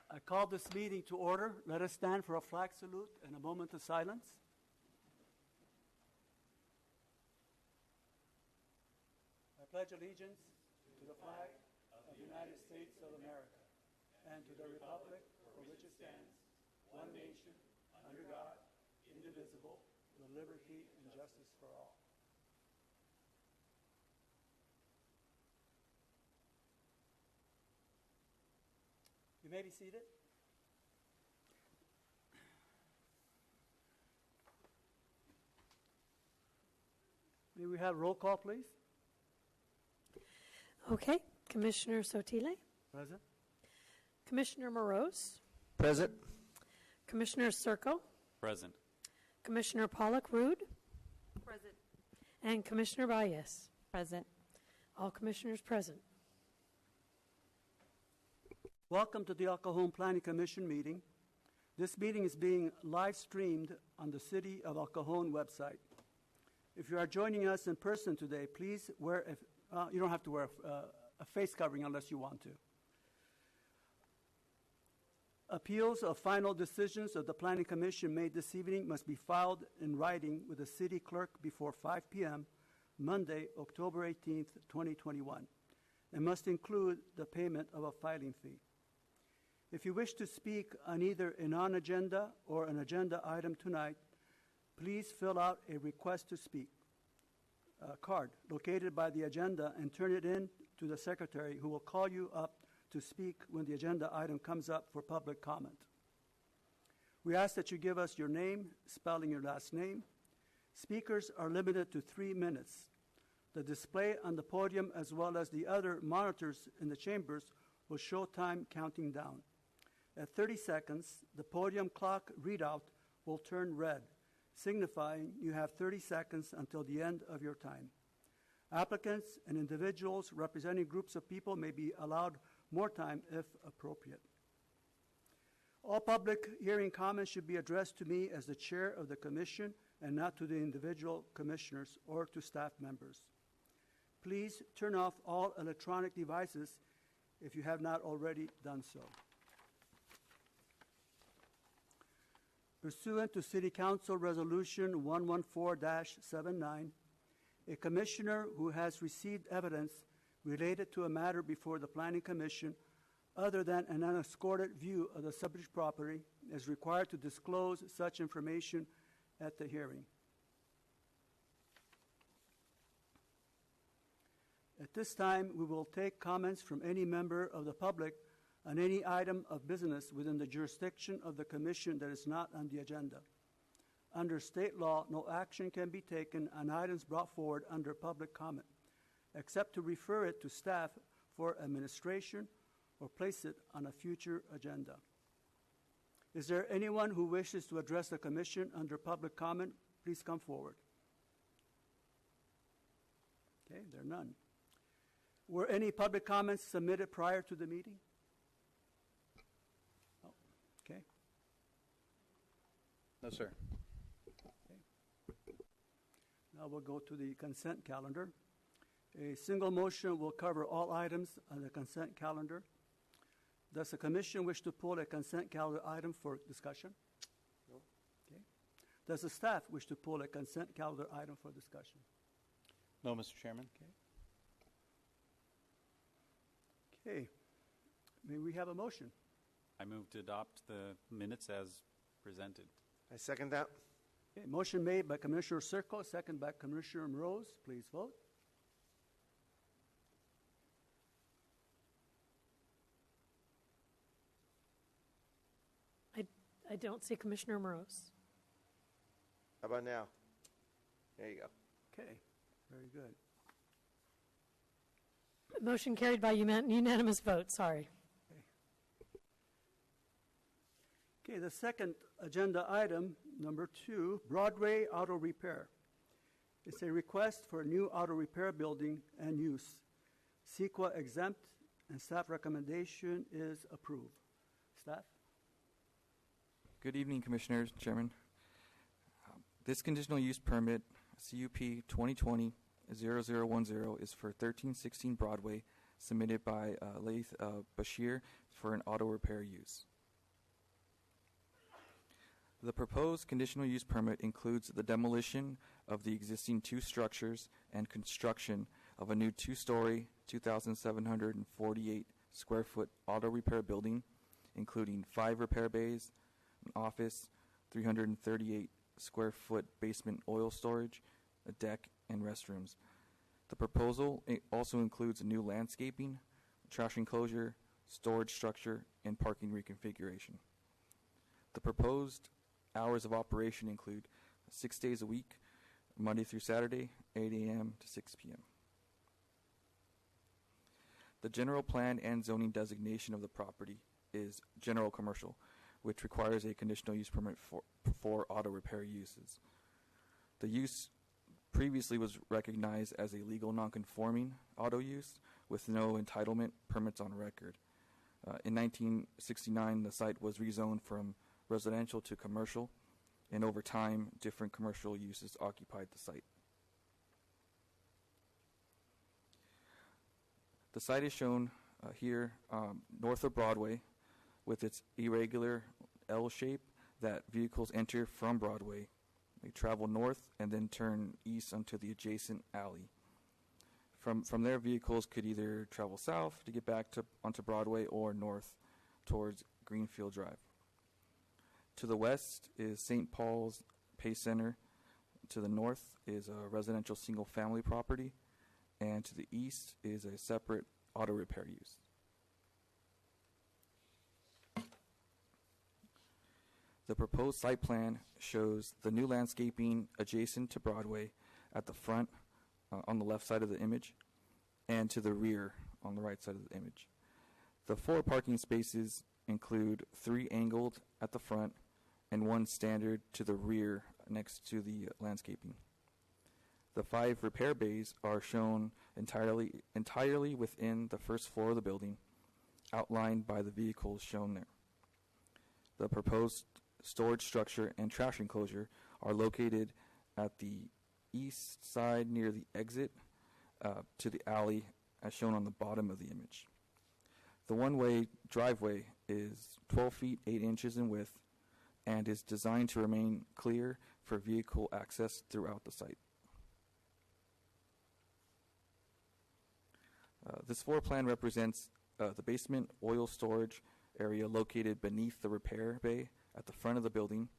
I call this meeting to order. Let us stand for a flag salute and a moment of silence. I pledge allegiance to the flag of the United States of America and to the republic for which it stands, one nation, under God, indivisible, with liberty and justice for all. You may be seated. May we have roll call, please? Okay. Commissioner Sotile? Present. Commissioner Morose? Present. Commissioner Circo? Present. Commissioner Pollock-Rude? Present. And Commissioner Valles? Present. All commissioners present. Welcome to the El Cajon Planning Commission meeting. This meeting is being live streamed on the City of El Cajon website. If you are joining us in person today, please wear you don't have to wear a face covering unless you want to. Appeals of final decisions of the Planning Commission made this evening must be filed in writing with the City Clerk before 5 p.m. Monday, October 18th, 2021, and must include the payment of a filing fee. If you wish to speak on either a non-agenda or an agenda item tonight, please fill out a request to speak card located by the agenda and turn it in to the secretary, who will call you up to speak when the agenda item comes up for public comment. We ask that you give us your name, spelling your last name. Speakers are limited to 3 minutes. The display on the podium, as well as the other monitors in the chambers, will show time counting down. At 30 seconds, the podium clock readout will turn red, signifying you have 30 seconds until the end of your time. Applicants and individuals representing groups of people may be allowed more time if appropriate. All public hearing comments should be addressed to me as the chair of the commission and not to the individual commissioners or to staff members. Please turn off all electronic devices if you have not already done so. Pursuant to City Council Resolution 114-79, a commissioner who has received evidence related to a matter before the Planning Commission other than an unescorted view of the subject property is required to disclose such information at the hearing. At this time, we will take comments from any member of the public on any item of business within the jurisdiction of the Commission that is not on the agenda. Under state law, no action can be taken on items brought forward under public comment, except to refer it to staff for administration or place it on a future agenda. Is there anyone who wishes to address the Commission under public comment? Please come forward. Okay, there are none. Were any public comments submitted prior to the meeting? Oh, okay. No, sir. Okay. Now we'll go to the consent calendar. A single motion will cover all items on the consent calendar. Does the Commission wish to pull a consent calendar item for discussion? No. Okay. Does the staff wish to pull a consent calendar item for discussion? No, Mr. Chairman. Okay. Okay. May we have a motion? I move to adopt the minutes as presented. I second that. Okay. Motion made by Commissioner Circo, second by Commissioner Morose. Please vote. I don't see Commissioner Morose. How about now? There you go. Okay. Very good. Motion carried by unanimous vote. Sorry. Okay, the second agenda item, number 2, Broadway Auto Repair. It's a request for a new auto repair building and use. CEQA exempt, and staff recommendation is approved. Staff? Good evening, Commissioners, Chairman. This conditional use permit, CUP 2020-0010, is for 1316 Broadway, submitted by Laith Bashir for an auto repair use. The proposed conditional use permit includes the demolition of the existing two structures and construction of a new two-story, 2,748 square foot auto repair building, including 5 repair bays, an office, 338 square foot basement oil storage, a deck, and restrooms. The proposal also includes a new landscaping, trash enclosure, storage structure, and parking reconfiguration. The proposed hours of operation include 6 days a week, Monday through Saturday, 8 a.m. to 6 p.m. The general plan and zoning designation of the property is general commercial, which requires a conditional use permit for auto repair uses. The use previously was recognized as a legal nonconforming auto use with no entitlement permits on record. In 1969, the site was rezoned from residential to commercial, and over time, different commercial uses occupied the site. The site is shown here north of Broadway with its irregular L shape that vehicles enter from Broadway. They travel north and then turn east onto the adjacent alley. From there, vehicles could either travel south to get back onto Broadway or north towards Greenfield Drive. To the west is St. Paul's Pace Center. To the north is a residential single-family property. And to the east is a separate auto repair use. The proposed site plan shows the new landscaping adjacent to Broadway at the front on the left side of the image and to the rear on the right side of the image. The 4 parking spaces include 3 angled at the front and 1 standard to the rear next to the landscaping. The 5 repair bays are shown entirely within the first floor of the building, outlined by the vehicles shown there. The proposed storage structure and trash enclosure are located at the east side near the exit to the alley as shown on the bottom of the image. The one-way driveway is 12 feet 8 inches in width and is designed to remain clear for vehicle access throughout the site. This floor plan represents the basement oil storage area located beneath the repair bay at the front of the building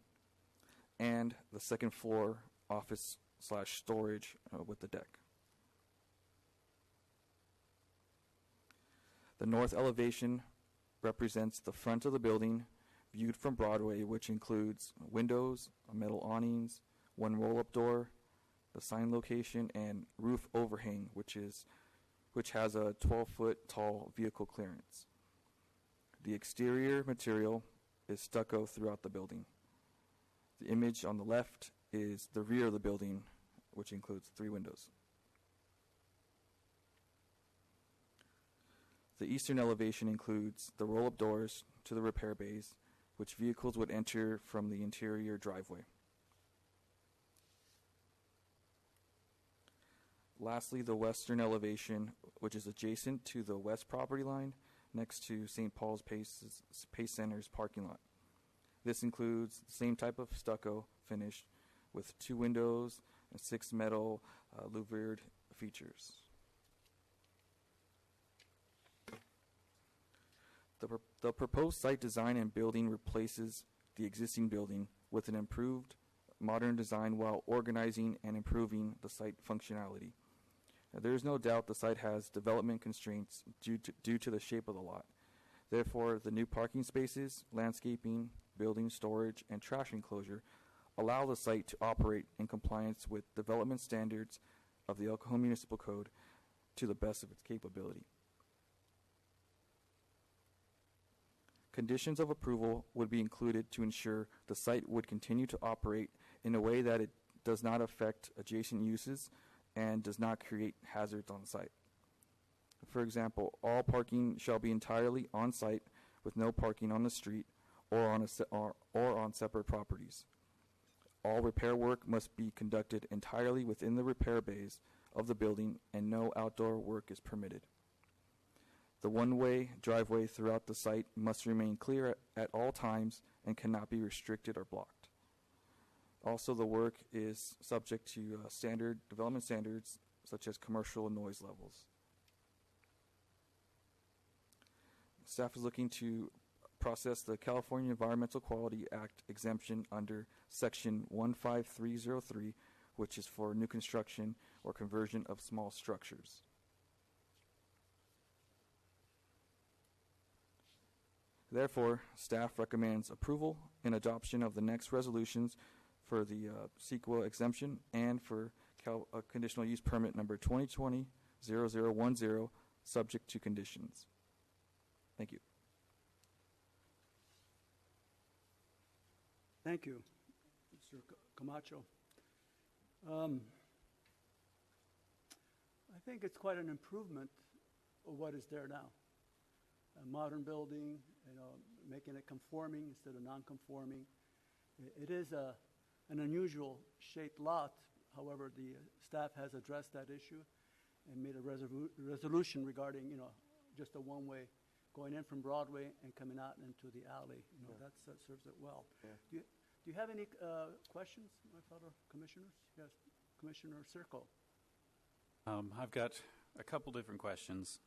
and the second floor office/storage with the deck. The north elevation represents the front of the building viewed from Broadway, which includes windows, metal awnings, 1 roll-up door, the sign location, and roof overhang, which has a 12-foot tall vehicle clearance. The exterior material is stucco throughout the building. The image on the left is the rear of the building, which includes 3 windows. The eastern elevation includes the roll-up doors to the repair bays, which vehicles would enter from the interior driveway. Lastly, the western elevation, which is adjacent to the west property line next to St. Paul's Pace Center's parking lot. This includes the same type of stucco finish with 2 windows and 6 metal louvered features. The proposed site design and building replaces the existing building with an improved modern design while organizing and improving the site functionality. There is no doubt the site has development constraints due to the shape of the lot. Therefore, the new parking spaces, landscaping, building storage, and trash enclosure allow the site to operate in compliance with development standards of the El Cajon Municipal Code to the best of its capability. Conditions of approval would be included to ensure the site would continue to operate in a way that it does not affect adjacent uses and does not create hazards on site. For example, all parking shall be entirely on site with no parking on the street or on separate properties. All repair work must be conducted entirely within the repair bays of the building and no outdoor work is permitted. The one-way driveway throughout the site must remain clear at all times and cannot be restricted or blocked. Also, the work is subject to development standards such as commercial noise levels. Staff is looking to process the California Environmental Quality Act exemption under Section 15303, which is for new construction or conversion of small structures. Therefore, staff recommends approval and adoption of the next resolutions for the CEQA exemption and for conditional use permit number 2020-0010, subject to conditions. Thank you. Thank you, Mr. Camacho. I think it's quite an improvement of what is there now. A modern building, making it conforming instead of non-conforming. It is an unusual shaped lot. However, the staff has addressed that issue and made a resolution regarding, just a one-way going in from Broadway and coming out into the alley. That serves it well. Yeah. Do you have any questions, my fellow commissioners? Yes, Commissioner Circo. I've got a couple different questions.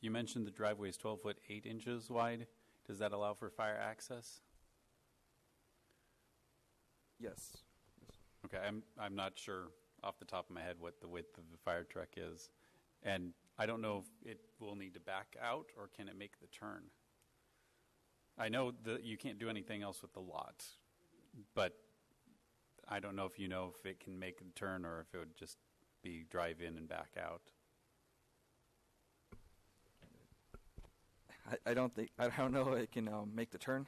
You mentioned the driveway is 12 foot 8 inches wide. Does that allow for fire access? Yes. Okay, I'm not sure off the top of my head what the width of the fire truck is. And I don't know if it will need to back out or can it make the turn. I know that you can't do anything else with the lot, but I don't know if you know if it can make the turn or if it would just be drive in and back out. I don't know it can make the turn,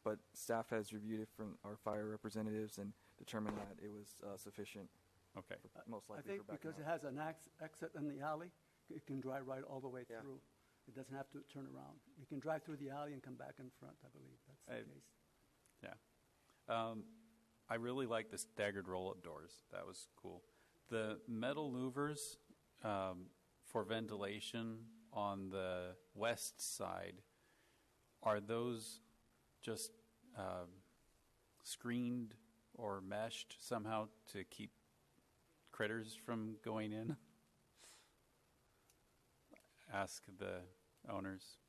but staff has reviewed it from our fire representatives and determined that it was sufficient. Okay. Most likely I think for backing because out. it has an exit in the alley, it can drive right all the way Yeah. through. It doesn't have to turn around. It can drive through the alley and come back in front, I believe. That's the case. Yeah. I really like the staggered roll-up doors. That was cool. The metal louvers for ventilation on the west side, are those just screened or meshed somehow to keep critters from going in? Ask the owners.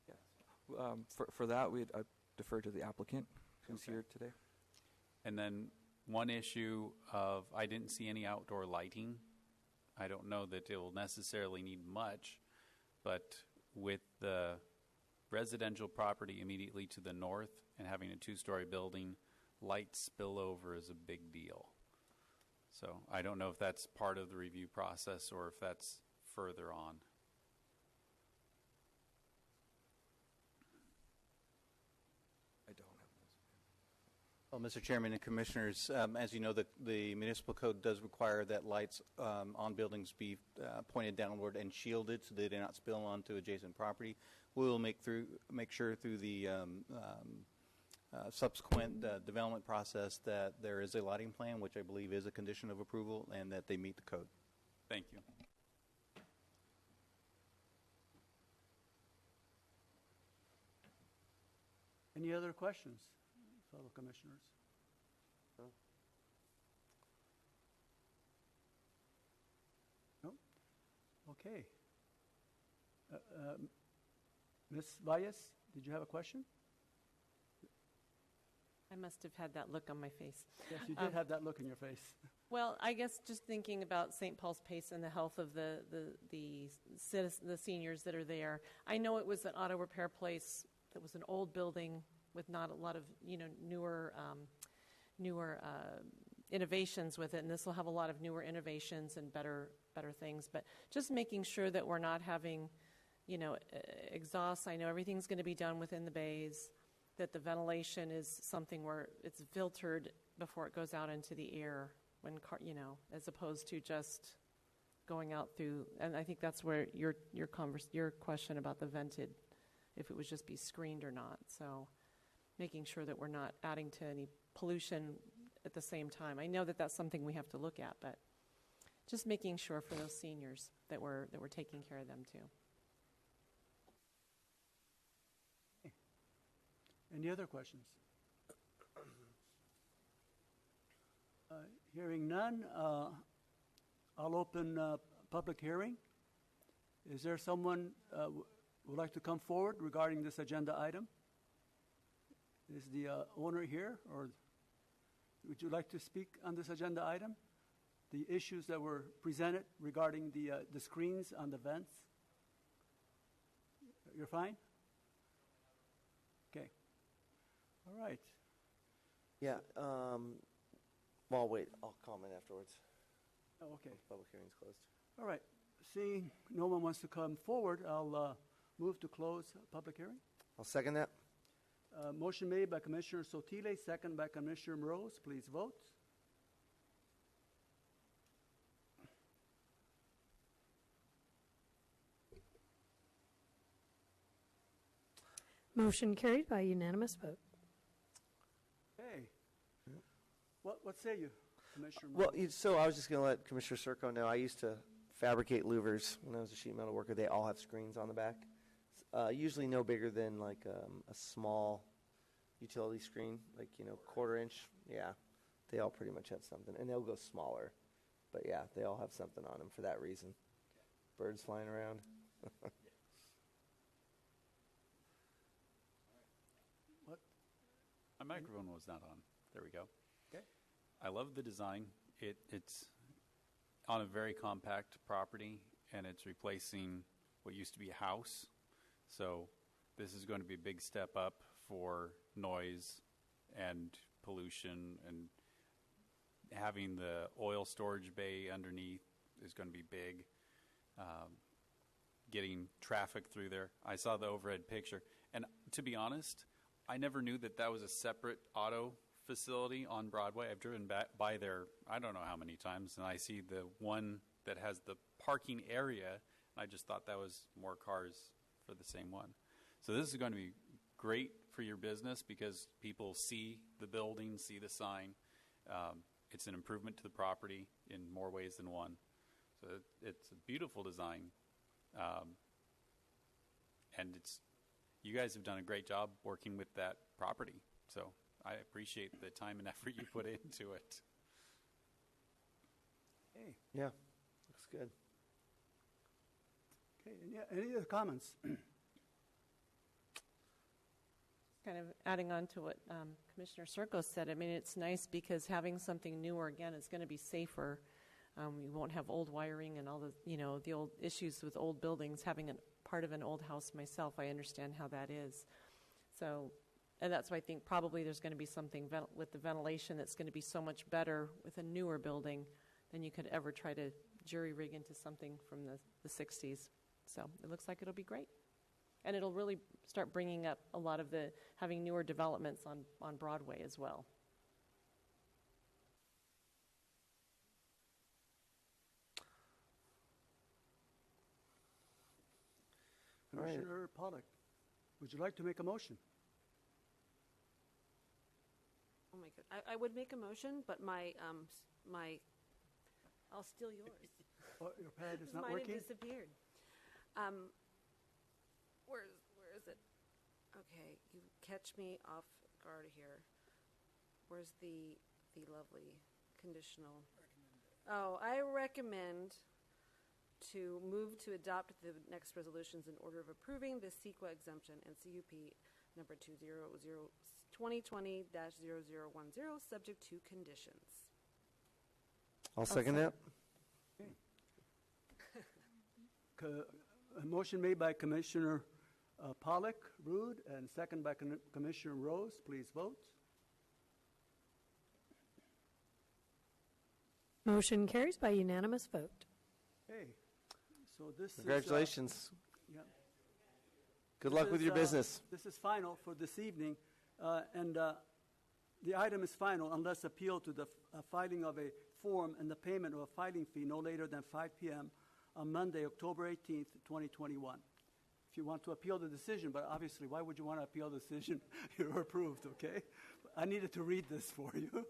Yeah. For that, we'd defer to the applicant who's here today. And then one issue of I didn't see any outdoor lighting. I don't know that it will necessarily need much, but with the residential property immediately to the north and having a two-story building, light spillover is a big deal. So I don't know if that's part of the review process or if that's further on. I don't have those. Well, Mr. Chairman and Commissioners, as you know, the municipal code does require that lights on buildings be pointed downward and shielded so they do not spill onto adjacent property. We will make sure through the subsequent development process that there is a lighting plan, which I believe is a condition of approval, and that they meet the code. Thank you. Any other questions, fellow commissioners? No. No? Okay. Ms. Valles, did you have a question? I must have had that look on my face. Yes, you did have that look in your face. Well, I guess just thinking about St. Paul's Pace and the health of the seniors that are there. I know it was an auto repair place that was an old building with not a lot of newer innovations with it, and this will have a lot of newer innovations and better things. But just making sure that we're not having exhausts. I know everything's going to be done within the bays. That the ventilation is something where it's filtered before it goes out into the air when as opposed to just going out through. And I think that's where your question about the vented, if it would just be screened or not. So making sure that we're not adding to any pollution at the same time. I know that that's something we have to look at, but just making sure for those seniors that we're taking care of them too. Any other questions? Hearing none, I'll open public hearing. Is there someone would like to come forward regarding this agenda item? Is the owner here, or would you like to speak on this agenda item? The issues that were presented regarding the screens on the vents? You're fine? Okay. All right. Yeah. Well, wait. I'll comment afterwards. Oh, okay. Public hearing's closed. All right. Seeing no one wants to come forward, I'll move to close public hearing. I'll second that. Motion made by Commissioner Sotile, second by Commissioner Moroz. Please vote. Motion carried by unanimous vote. Okay. What say you, Commissioner Moroz? Well, so I was just going to let Commissioner Serco know. I used to fabricate louvers when I was a sheet metal worker. They all have screens on the back. Usually no bigger than like a small utility screen, like, 1/4 inch. Yeah, they all pretty much have something. And they'll go smaller. But yeah, they all have something on them for that reason. Birds flying around. My microphone was not on. There we go. Okay. I love the design. It's on a very compact property, and it's replacing what used to be a house. So this is going to be a big step up for noise and pollution, and having the oil storage bay underneath is going to be big. Getting traffic through there. I saw the overhead picture, and to be honest, I never knew that was a separate auto facility on Broadway. I've driven by there I don't know how many times, and I see the one that has the parking area, and I just thought that was more cars for the same one. So this is going to be great for your business because people see the building, see the sign. It's an improvement to the property in more ways than one. So it's a beautiful design. And you guys have done a great job working with that property. So I appreciate the time and effort you put into it. Okay. Yeah, looks good. Okay. Any other comments? Kind of adding on to what Commissioner Serco said, I mean, it's nice because having something newer, again, is going to be safer. You won't have old wiring and all the old issues with old buildings. Having part of an old house myself, I understand how that is. So, and that's why I think probably there's going to be something with the ventilation that's going to be so much better with a newer building than you could ever try to jury rig into something from the 60s. So it looks like it'll be great. And it'll really start bringing up a lot of having newer developments on Broadway as well. All right. Commissioner Pollack, would you like to make a motion? Oh my God! I would make a motion, but I'll steal yours. Oh, your pad is not Mine working? had disappeared. Where is it? Okay, you catch me off guard here. Where's the lovely conditional? Oh, I recommend to move to adopt the next resolutions in order of approving the CEQA exemption and CUP number 2020-0010, subject to conditions. I'll second that. A motion made by Commissioner Pollack, Rude, and second by Commissioner Rose. Please vote. Motion carries by unanimous vote. Okay. So this Congratulations. is... yeah. Good luck with your business. This is final for this evening, and the item is final unless appealed to the filing of a form and the payment of a filing fee no later than 5 p.m. on Monday, October 18th, 2021. If you want to appeal the decision, but obviously, why would you want to appeal the decision? You're approved, okay? I needed to read this for you.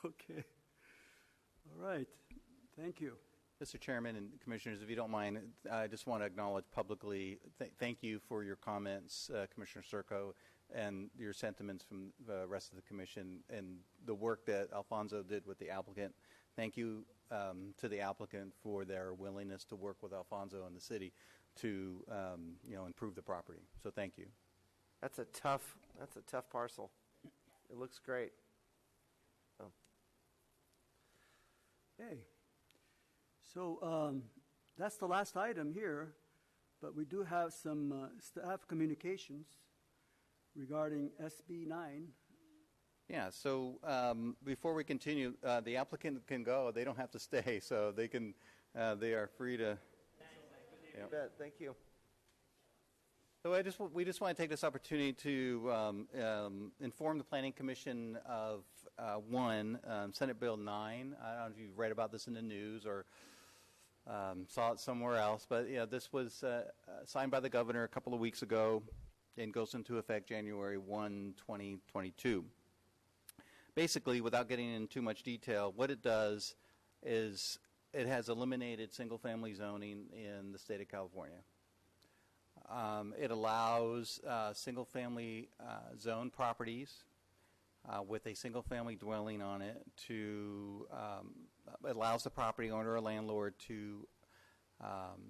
Okay. All right. Thank you. Mr. Chairman and Commissioners, if you don't mind, I just want to acknowledge publicly, thank you for your comments, Commissioner Serco. and your sentiments from the rest of the commission and the work that Alfonso did with the applicant. Thank you to the applicant for their willingness to work with Alfonso and the city to improve the property. So thank you. That's a tough parcel. It looks great. Oh. Okay. So that's the last item here, but we do have some staff communications regarding SB 9. Yeah, so before we continue, the applicant can go. They don't have to stay, so they can. They are free to. You bet. Thank you. So we just want to take this opportunity to inform the Planning Commission of Senate Bill 9. I don't know if you've read about this in the news or saw it somewhere else, but this was signed by the governor a couple of weeks ago and goes into effect January 1, 2022. Basically, without getting into too much detail, what it does is it has eliminated single-family zoning in the state of California. It allows single-family zone properties with a single-family dwelling on it to, it allows the property owner or landlord to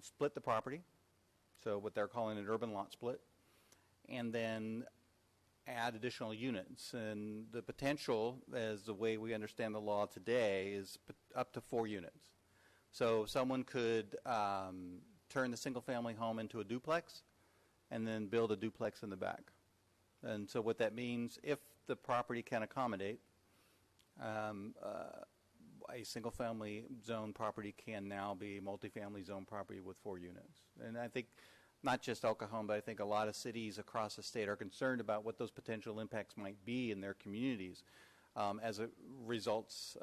split the property, so what they're calling an urban lot split, and then add additional units. And the potential, as the way we understand the law today, is up to 4 units. So someone could turn the single-family home into a duplex and then build a duplex in the back. And so what that means, if the property can accommodate, a single-family zone property can now be a multifamily zone property with 4 units. And I think not just El Cajon, but I think a lot of cities across the state are concerned about what those potential impacts might be in their communities as it results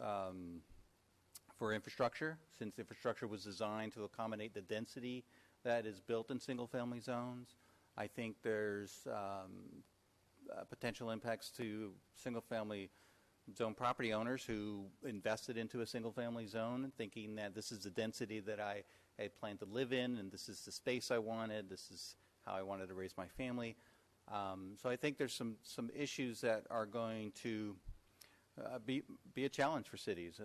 for infrastructure, since infrastructure was designed to accommodate the density that is built in single-family zones. I think there's potential impacts to single-family zone property owners who invested into a single-family zone thinking that this is the density that I had planned to live in, and this is the space I wanted, this is how I wanted to raise my family. So I think there's some issues that are going to be a challenge for cities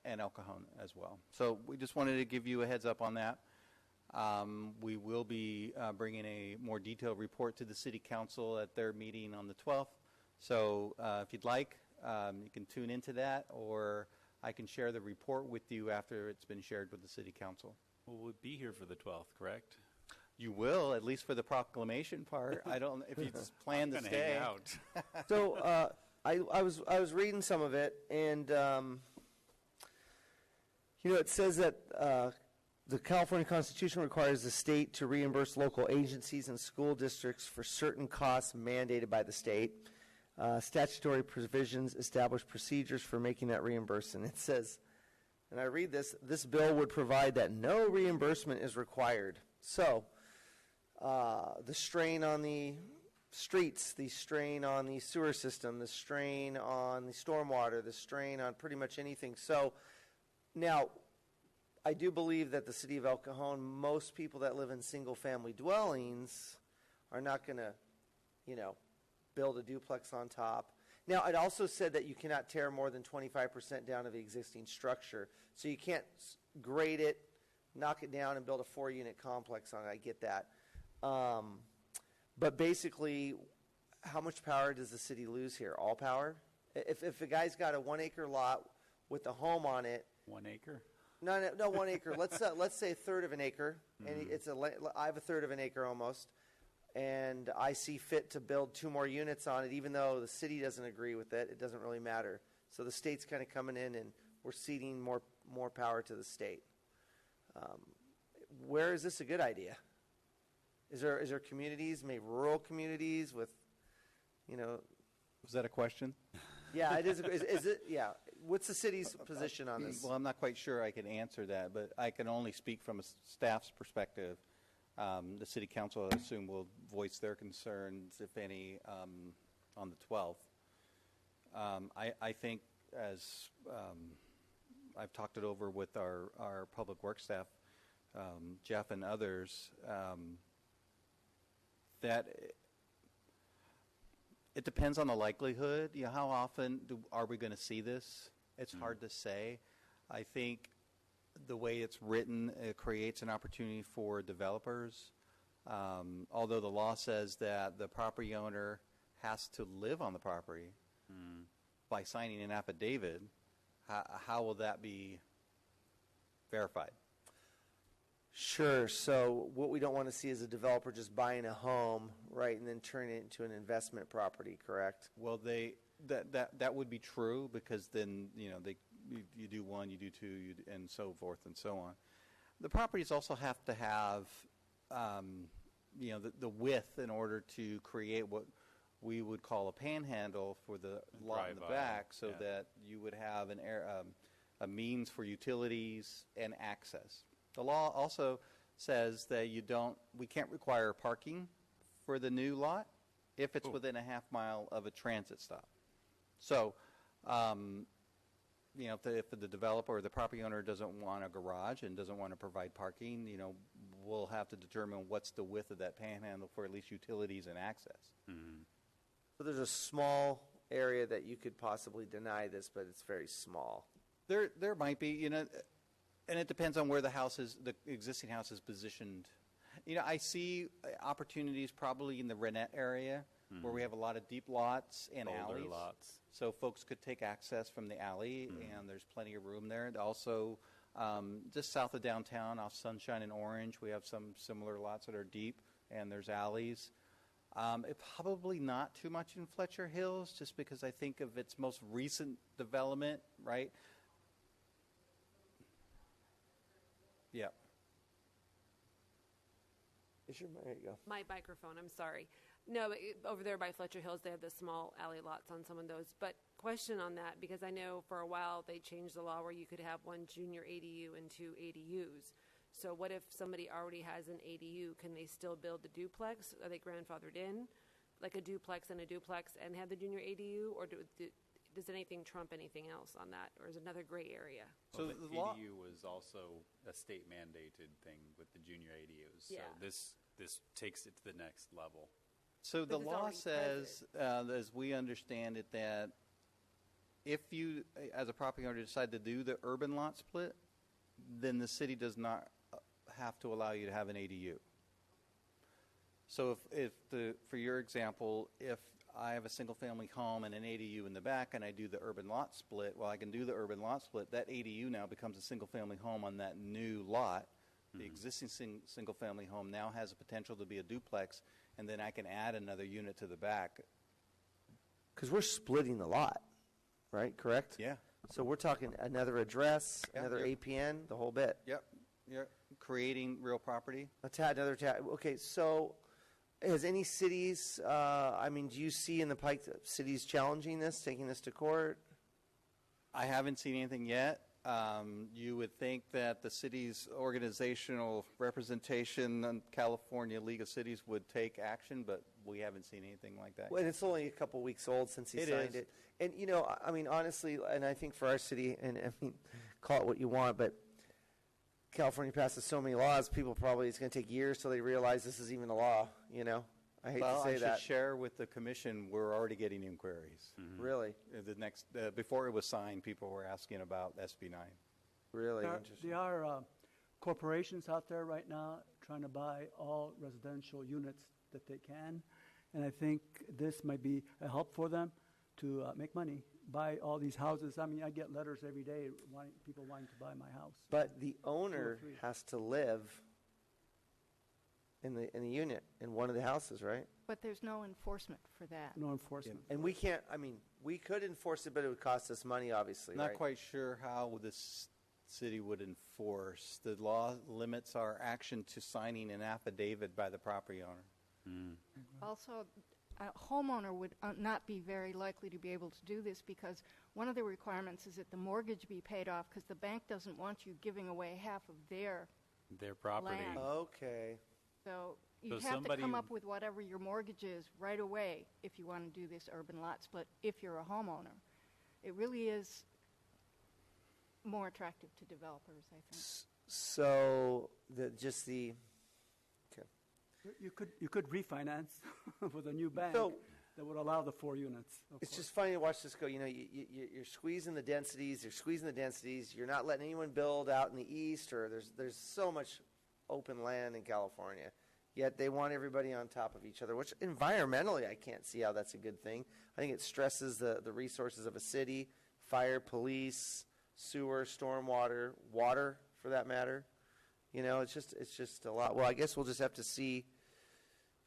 and El Cajon as well. So we just wanted to give you a heads up on that. We will be bringing a more detailed report to the City Council at their meeting on the 12th. So if you'd like, you can tune into that, or I can share the report with you after it's been shared with the City Council. Well, we'll be here for the 12th, correct? You will, at least for the proclamation part. I don't, if you just plan to stay. Hang out. So I was reading some of it, and it says that the California Constitution requires the state to reimburse local agencies and school districts for certain costs mandated by the state. Statutory provisions establish procedures for making that reimbursement. It says, and I read this bill would provide that no reimbursement is required. So the strain on the streets, the strain on the sewer system, the strain on the stormwater, the strain on pretty much anything. So now, I do believe that the city of El Cajon, most people that live in single-family dwellings are not going to, build a duplex on top. Now, it also said that you cannot tear more than 25% down of the existing structure. So you can't grade it, knock it down, and build a 4-unit complex on it. I get that. But basically, how much power does the city lose here? All power? If a guy's got a 1-acre lot with a home on it. 1 acre? No, 1 acre. Let's say a third of an acre, and I have a third of an acre almost, and I see fit to build 2 more units on it, even though the city doesn't agree with it. It doesn't really matter. So the state's kind of coming in, and we're ceding more power to the state. Where is this a good idea? Is there communities, maybe rural communities with, Was that a question? Yeah, it is. Is it? Yeah. What's the city's position on this? Well, I'm not quite sure I can answer that, but I can only speak from a staff's perspective. The City Council, I assume, will voice their concerns, if any, on the 12th. I think, as I've talked it over with our public works staff, Jeff and others, that It depends on the likelihood. You know, how often are we going to see this? It's hard to say. I think the way it's written, it creates an opportunity for developers. Although the law says that the property owner has to live on the property by signing an affidavit, how will that be verified? Sure. So what we don't want to see is a developer just buying a home, right, and then turn it into an investment property, correct? Well, that would be true, because then, you know, you do one, you do two, and so forth and so on. The properties also have to have, you know, the width in order to create what we would call a panhandle for the lot in the back, so that you would have a means for utilities and access. The law also says that we can't require parking for the new lot if it's within a half mile of a transit stop. So, you know, if the developer or the property owner doesn't want a garage and doesn't want to provide parking, you know, we'll have to determine what's the width of that panhandle for at least utilities and access. Mm-hmm. So there's a small area that you could possibly deny this, but it's very small. There might be, you know, and it depends on where the existing house is positioned. You know, I see opportunities probably in the Renette area where we have a lot of deep lots and Older alleys. lots. So folks could take access from the alley, and there's plenty of room there. And also, just south of downtown, off Sunshine and Orange, we have some similar lots that are deep, and there's alleys. Probably not too much in Fletcher Hills, just because I think of its most recent development, right? Yeah. There you go. My microphone, I'm sorry. No, but over there by Fletcher Hills, they have the small alley lots on some of those. But question on that, because I know for a while they changed the law where you could have one junior ADU and two ADUs. So what if somebody already has an ADU? Can they still build the duplex? Are they grandfathered in, like a duplex and have the junior ADU? Or does anything trump anything else on that? Or is it another gray area? Well, So the the law- ADU was also a state mandated thing with the junior ADUs. Yeah. So this takes it to the next level. So the Because it's law already says, as we understand it, that if you, as a property owner, decide to do the urban lot split, then the city does not have to allow you to have an ADU. So for your example, if I have a single-family home and an ADU in the back, and I do the urban lot split, well, I can do the urban lot split. That ADU now becomes a single-family home on that new lot. The existing single-family home now has a potential to be a duplex, and then I can add another unit to the back. Because we're splitting the lot, right? Correct? Yeah. So we're talking another address, Yeah, another yep. APN, the whole bit. Yep. Creating real property. Another tab. Okay, so has any cities, do you see in the Pike cities challenging this, taking this to court? I haven't seen anything yet. You would think that the city's organizational representation on California League of Cities would take action, but we haven't seen anything like that. Well, and it's only a couple weeks old since he It signed is. it. And, honestly, and I think for our city, call it what you want, but California passes so many laws, it's going to take years till they realize this is even a law, I hate to say I that. should share with the commission, we're already getting inquiries. Really? Before it was signed, people were asking about SB 9. Really There interesting. are corporations out there right now trying to buy all residential units that they can, and I think this might be a help for them to make money, buy all these houses. I get letters every day people wanting to buy my house. But the owner three. has to live in the unit, in one of the houses, right? But there's no enforcement for that. No enforcement. And we can't, we could enforce it, but it would cost us money, obviously, Not right? quite sure how this city would enforce. The law limits our action to signing an affidavit by the property owner. Also, a homeowner would not be very likely to be able to do this because one of the requirements is that the mortgage be paid off because the bank doesn't want you giving away half of their property. Land. Okay. So you'd So have to somebody- come up with whatever your mortgage is right away if you want to do this urban lot split, if you're a homeowner. It really is more attractive to developers, I think. So, You could refinance with a new bank. So, that would allow the 4 units. Of It's course. just funny to watch this go. You know, you're squeezing the densities. You're not letting anyone build out in the east, or there's so much open land in California. Yet they want everybody on top of each other, which environmentally I can't see how that's a good thing. I think it stresses the resources of a city, fire, police, sewer, stormwater, water for that matter. You know, it's just a lot. Well, I guess we'll just have to see.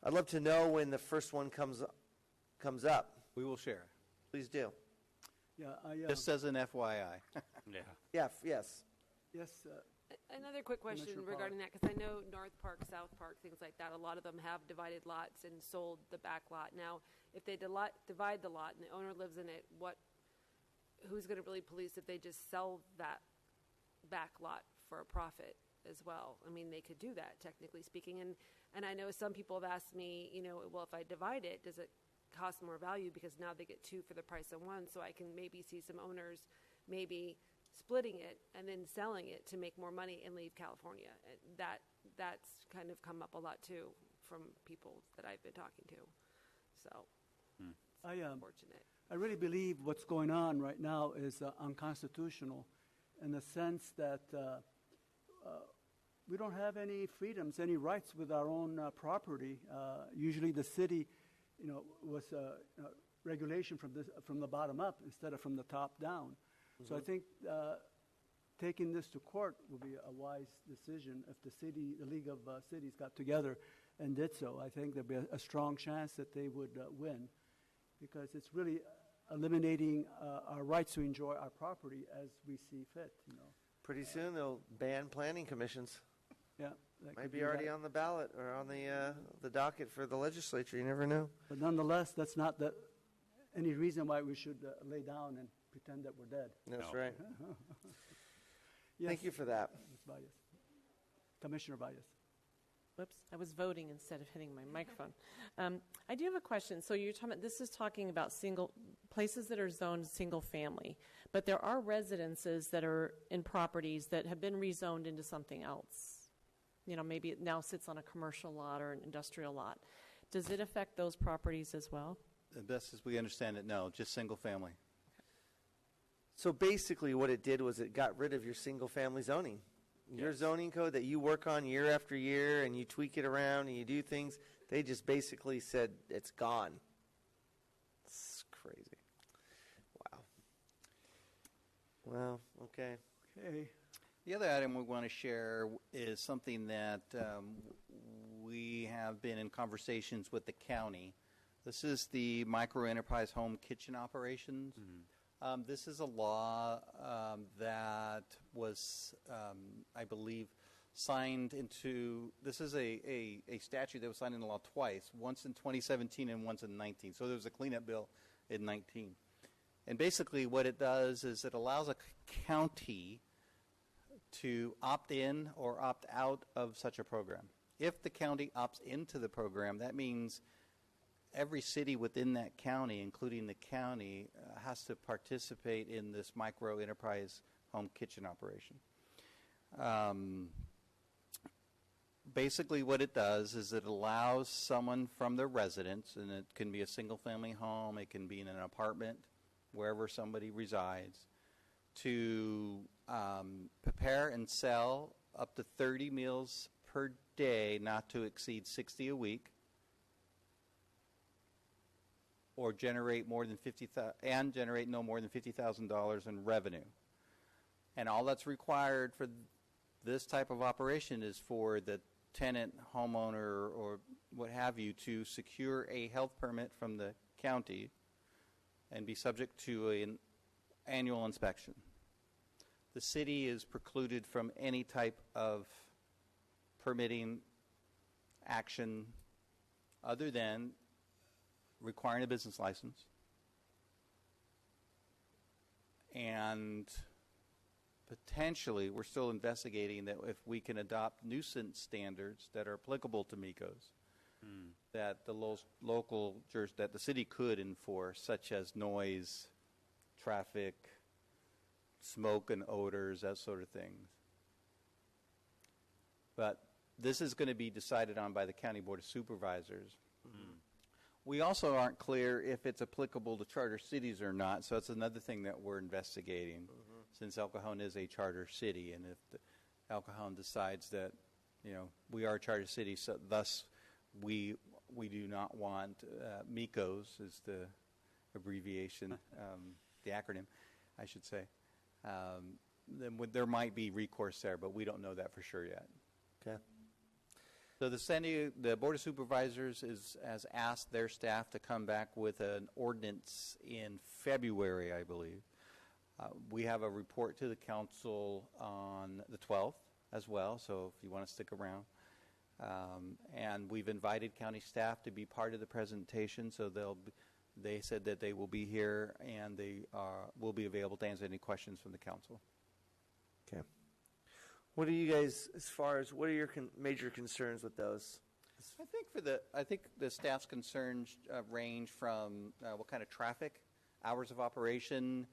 I'd love to know when the first one comes up. We will share. Please do. Yeah, Just as an FYI. Yeah. Yeah, yes. yes, Another quick question Commissioner regarding that, because I know North Park, South Park, things like that, a lot of them have divided lots and sold the back lot. Now, if they divide the lot and the owner lives in it, who's going to really police if they just sell that back lot for a profit as well? I mean, they could do that, technically speaking. And I know some people have asked me, well, if I divide it, does it cost more value because now they get 2 for the price of 1? So I can maybe see some owners maybe splitting it and then selling it to make more money and leave California. That's kind of come up a lot too from people that I've been talking to. So it's unfortunate. I really believe what's going on right now is unconstitutional in the sense that we don't have any freedoms, any rights with our own property. Usually the city, was regulation from the bottom up instead of from the top down. So I think taking this to court would be a wise decision if the League of Cities got together and did so. I think there'd be a strong chance that they would win, because it's really eliminating our rights to enjoy our property as we see fit. Pretty soon they'll ban planning commissions. Yeah, that could Might be do already that. on the ballot or on the docket for the legislature. You never know. But nonetheless, that's not any reason why we should lay down and pretend that we're dead. That's No. right. Yes, Thank you for that. Ms. Valles. Commissioner Valles. Whoops, I was voting instead of hitting my microphone. I do have a question. So you're talking about, this is talking about places that are zoned single family, but there are residences that are in properties that have been rezoned into something else. Maybe it now sits on a commercial lot or an industrial lot. Does it affect those properties as well? The best as we understand it, no, just single family. So basically what it did was it got rid of your single-family zoning. Your Yes. zoning code that you work on year after year and you tweak it around and you do things, they just basically said it's gone. It's crazy. Wow. Well, okay. Okay. The other item we want to share is something that we have been in conversations with the county. This is the micro-enterprise home kitchen operations. This is a law that was, I believe, signed into, this is a statute that was signed into law twice, once in 2017 and once in 19. So there was a cleanup bill in 19. And basically what it does is it allows a county to opt in or opt out of such a program. If the county opts into the program, that means every city within that county, including the county, has to participate in this micro enterprise home kitchen operation. Basically what it does is it allows someone from their residence, and it can be a single family home, it can be in an apartment, wherever somebody resides, to prepare and sell up to 30 meals per day, not to exceed 60 a week, or generate no more than $50,000 in revenue. And all that's required for this type of operation is for the tenant, homeowner, or what have you to secure a health permit from the county and be subject to an annual inspection. The city is precluded from any type of permitting action other than requiring a business license and potentially, we're still investigating that if we can adopt nuisance standards that are applicable to MECOs, that the that the city could enforce, such as noise, traffic, smoke and odors, that sort of things. But this is going to be decided on by the County Board of Supervisors. We also aren't clear if it's applicable to charter cities or not, so that's another thing that we're investigating, since El Cajon is a charter city, and if El Cajon decides that, we are a charter city, so thus we do not want MECOs is the abbreviation, the acronym, I should say. Then there might be recourse there, but we don't know that for sure yet. Okay. So the Board of Supervisors has asked their staff to come back with an ordinance in February, I believe. We have a report to the council on the 12th as well, so if you want to stick around. And we've invited county staff to be part of the presentation, so they said that they will be here and they will be available to answer any questions from the council. Okay. What are you guys, what are your major concerns with those? I think the staff's concerns range from what kind of traffic, hours of operation,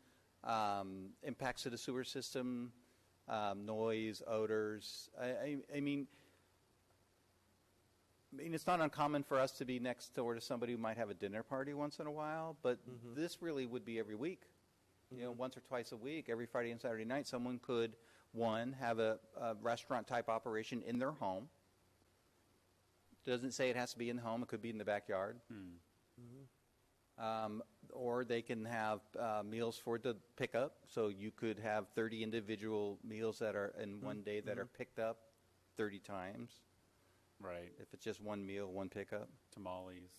impacts to the sewer system, noise, odors. I mean, it's not uncommon for us to be next door to somebody who might have a dinner party once in a while, but this really would be every week. Once or twice a week, every Friday and Saturday night, someone could, one, have a restaurant-type operation in their home. Doesn't say it has to be in the home. It could be in the backyard. Or they can have meals for the pickup. So you could have 30 individual meals that are in one day that are picked up 30 times. Right. If it's just one meal, one pickup. Tamales.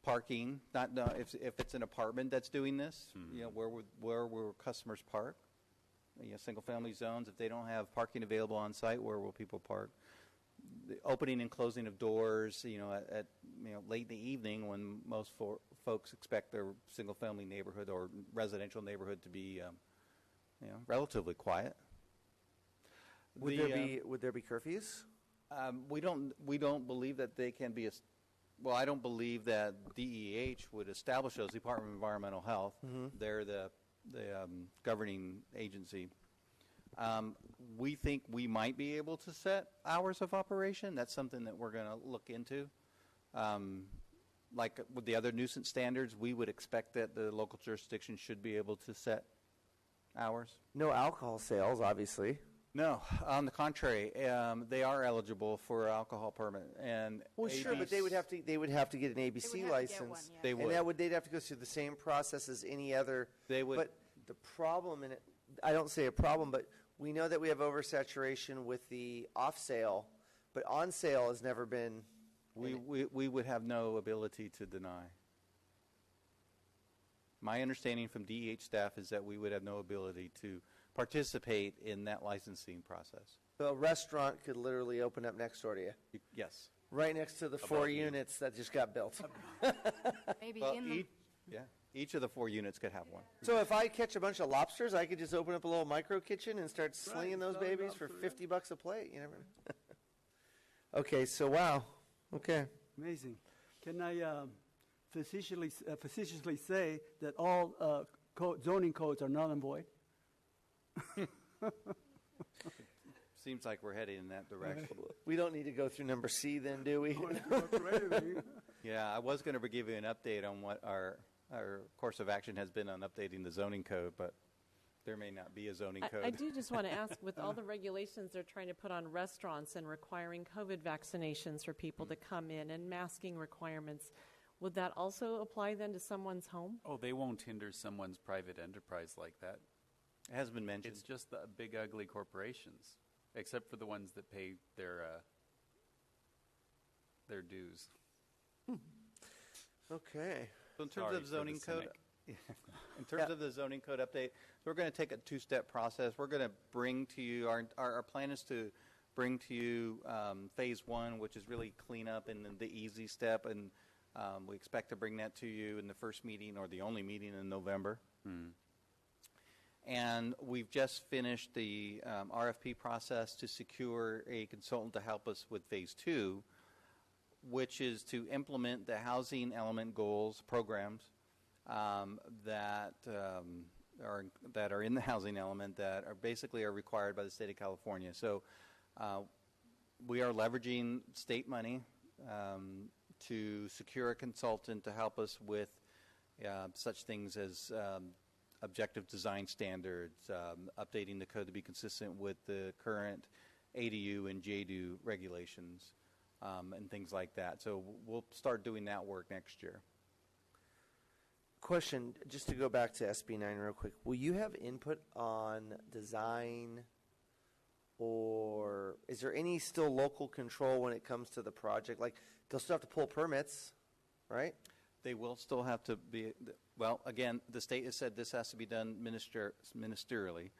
Parking, if it's an apartment that's doing this, where will customers park? Single-family zones, if they don't have parking available on site, where will people park? The opening and closing of doors, at late in the evening when most folks expect their single-family neighborhood or residential neighborhood to be, relatively quiet. Would there be curfews? We don't believe that they can be. Well, I don't believe that DEH would establish those. Department of Environmental Health. They're the governing agency. We think we might be able to set hours of operation. That's something that we're going to look into. Like with the other nuisance standards, we would expect that the local jurisdiction should be able to set hours. No alcohol sales, obviously. No, on the contrary, they are eligible for alcohol permit. And sure, but they would have to get an ABC license. They would. And they'd have to go through the same process as any other. They would. But the problem in it, I don't say a problem, but we know that we have oversaturation with the off sale, but on sale has never been. We would have no ability to deny. My understanding from DEH staff is that we would have no ability to participate in that licensing process. So a restaurant could literally open up next door to you. Yes. Right next to the 4 units that just got built. Maybe Well, in the each of the 4 units could have one. So if I catch a bunch of lobsters, I could just open up a little micro kitchen and start slinging those babies for $50 a plate. You never know. Okay, so wow. Okay. Amazing. Can I facetiously say that all zoning codes are null and void? Seems like we're heading in that direction. We don't need to go through number C then, do we? Yeah, I was going to give you an update on what our course of action has been on updating the zoning code, but there may not be a zoning code. I do just want to ask, with all the regulations they're trying to put on restaurants and requiring COVID vaccinations for people to come in and masking requirements, would that also apply then to someone's home? Oh, they won't hinder someone's private enterprise like that. It has been mentioned. It's just the big, ugly corporations, except for the ones that pay their dues. Okay. So in terms Sorry of zoning for the code, in terms of the zoning code update, we're going to take a 2-step process. We're going to bring to you, our plan is to bring to you phase 1, which is really clean up and the easy step, and we expect to bring that to you in the first meeting or the only meeting in November. And we've just finished the RFP process to secure a consultant to help us with phase 2, which is to implement the housing element goals programs that are in the housing element that are basically required by the state of California. So we are leveraging state money to secure a consultant to help us with such things as objective design standards, updating the code to be consistent with the current ADU and JDU regulations, and things like that. So we'll start doing that work next year. Question, just to go back to SB 9 real quick. Will you have input on design, or is there any still local control when it comes to the project? Like, they'll still have to pull permits, right? They will still have to be, well, again, the state has said this has to be done ministerially,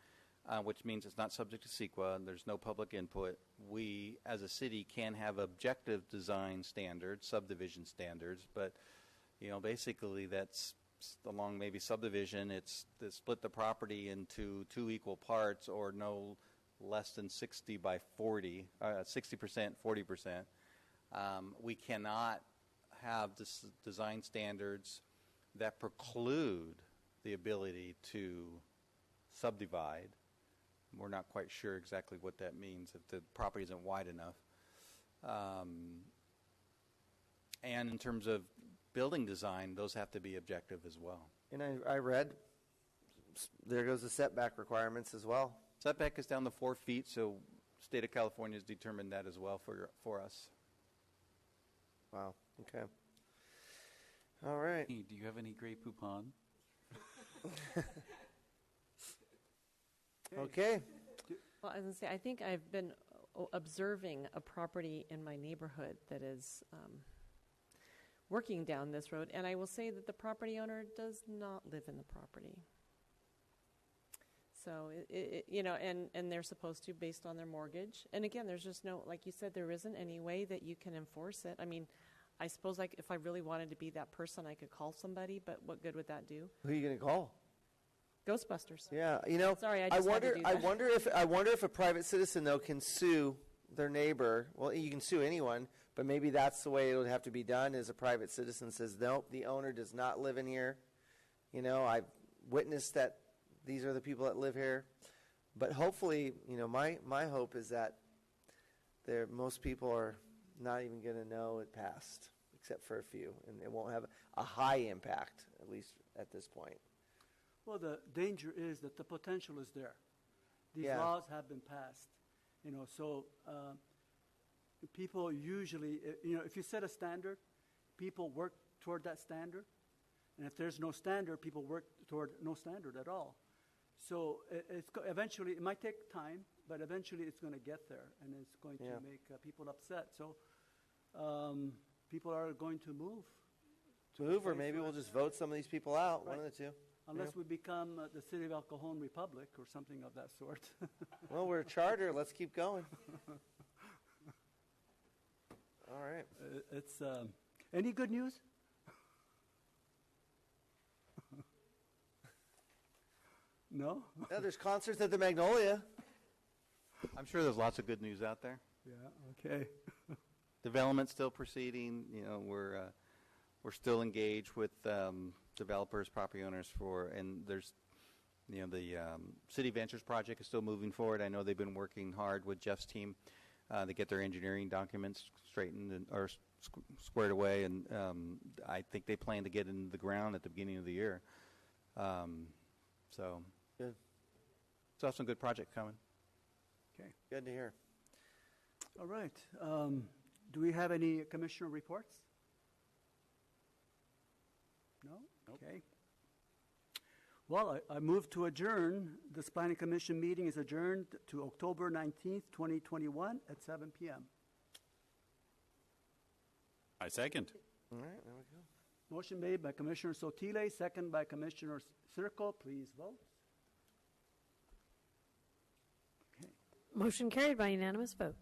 which means it's not subject to CEQA, and there's no public input. We, as a city, can have objective design standards, subdivision standards, but, basically that's along maybe subdivision, it's to split the property into 2 equal parts or no less than 60 by 40, 60%, 40%. We cannot have design standards that preclude the ability to subdivide. We're not quite sure exactly what that means if the property isn't wide enough. And in terms of building design, those have to be objective as well. And I read, there goes the setback requirements as well. Setback is down to 4 feet, so state of California has determined that as well for us. Wow, okay. All right. Hey, do you have any Grey Poupon? Okay. Well, I was going to say, I think I've been observing a property in my neighborhood that is working down this road, and I will say that the property owner does not live in the property. So, and they're supposed to based on their mortgage. And again, there's just no, like you said, there isn't any way that you can enforce it. I mean, I suppose like if I really wanted to be that person, I could call somebody, but what good would that do? Who are you going to call? Ghostbusters. Yeah, Sorry, I just had to do that. I wonder if a private citizen though can sue their neighbor. Well, you can sue anyone, but maybe that's the way it would have to be done. Is a private citizen says, nope, the owner does not live in here. I've witnessed that these are the people that live here. But hopefully, my hope is that most people are not even going to know it passed, except for a few, and it won't have a high impact, at least at this point. Well, the danger is that the potential is there. These Yeah. laws have been passed, so people usually, if you set a standard, people work toward that standard. And if there's no standard, people work toward no standard at all. So eventually, it might take time, but eventually it's going to get there, and it's going to make people upset. So people are going to move. Or maybe we'll just vote some of these people out, one of the two. Unless we become the City of El Cajon Republic or something of that sort. Well, we're a charter. Let's keep going. All right. It's any good news? No? Yeah, there's concerts at the Magnolia. I'm sure there's lots of good news out there. Yeah, okay. Development's still proceeding. We're still engaged with developers, property owners and there's, the City Ventures project is still moving forward. I know they've been working hard with Jeff's team to get their engineering documents straightened or squared away, and I think they plan to get into the ground at the beginning of the year. So good. So have some good project coming. Okay. Good to hear. All right. Do we have any commissioner reports? No? Nope. Okay. Well, I move to adjourn. This planning commission meeting is adjourned to October 19th, 2021 at 7 p.m. I second. All right, there we go. Motion made by Commissioner Sotile, second by Commissioner Circo. Please vote. Okay. Motion carried by unanimous vote.